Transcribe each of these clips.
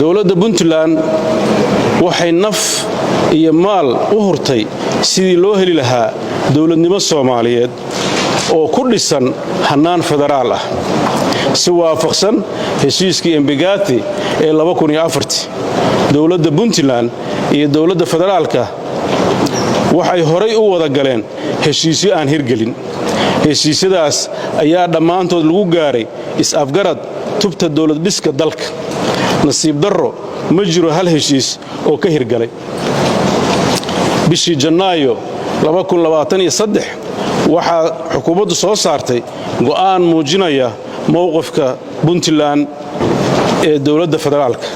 dowladda Puntland waxay naf iyo maal u hurtay sidii loo heli lahaa dowladnimo Soomaaliyeed oo ku dhisan hannaan federaal ah si waafaqsan heshiiskii Embagati ee 2004 dowladda Puntland iyo dowladda federaalka waxay horay u wada galeen heshiisyo aan hirgelin heshiisyadaas ayaa dhammaantood lagu gaaray is-afgarad tubta dowlad dhiska dalka nasiib darro ma jiro hal heshiis oo ka hirgalay bishii Janaayo 2023 waxaa xukuumaddu soo saartay go'aan muujinaya mowqifka Puntland ee dowladda federaalka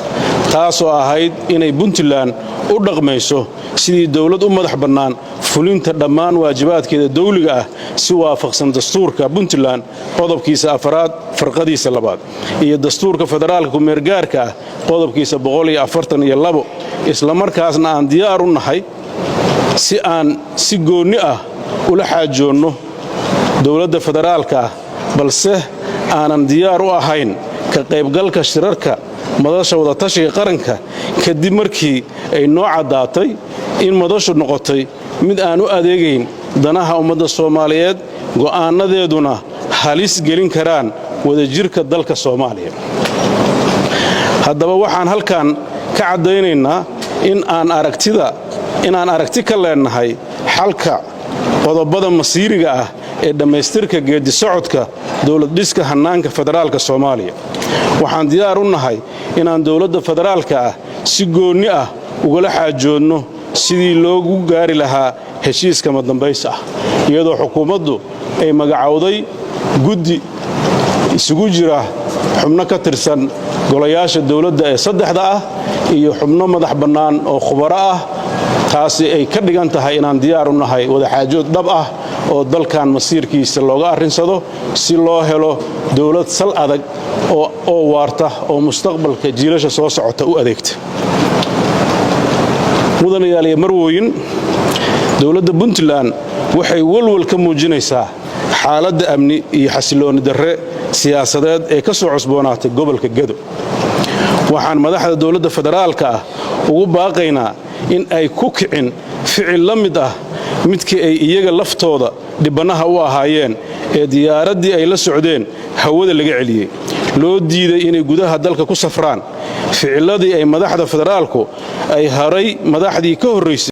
taasoo ahayd inay Puntland u dhaqmayso sidii dowlad u madax bannaan fulinta dhammaan waajibaadkeeda dawliga ah si waafaqsan dastuurka Puntland qodobkiisa 4 farqadiisa 2 iyo dastuurka federaalka ku meergaarka ah qodobkiisa 142 isla markaasna aan diyaar u nahay si gooni ah ula xaajoonno dowladda federaalka balse aanan diyaar u ahayn ka qaybgalka shirarka madasha wada tashiga qaranka kadib markii ay noo cadaatay in madashu noqotay mid aan u adeegayn danaha ummadda Soomaaliyeed go'aanadeeduna halis gelin karaan wadajirka dalka Soomaaliya haddaba waxaan halkan ka cadeynaynaa in aan aragti ka leenahay xalka qodobada masiiriga ah ee dhamaystirka geedi socodka dowlad dhiska hannaanka federaalka Soomaaliya waxaan diyaar u nahay inaan dowladda federaalka si gooni ah ugala xaajoonno sidii loogu gaari lahaa heshiiska madambaysa iyadoo xukuumaddu ay magacowday guddi isugu jira xubno ka tirsan golayaasha dowladda ee saddexda ah iyo xubno madax bannaan oo khubaro ah taasi ay ka dhigan tahay inaan diyaar u nahay wada xaajood dhab ah oo dalkan masiirkiisa looga arinsado si loo helo dowlad sal adag oo waarta oo mustaqbalka jiilasha soo socota u adeegta mudanayaal iyo marwooyin dowladda Puntland waxay walwal ka muujinaysaa xaaladda amni iyo xasilooni darre siyaasadeed ee ka soo cusboonaatay gobolka Gedo waxaan madaxda dowladda federaalka ugu baaqaynaa in ay ku kicin ficil la mid ah midkii ay iyaga laftooda dhibanaha u ahaayeen ee diyaaradii ay la socdeen hawada laga celiyay loo diiday inay gudaha dalka ku safraan ficiladii ay madaxda federaalku ay haray madaxdii ka horeysay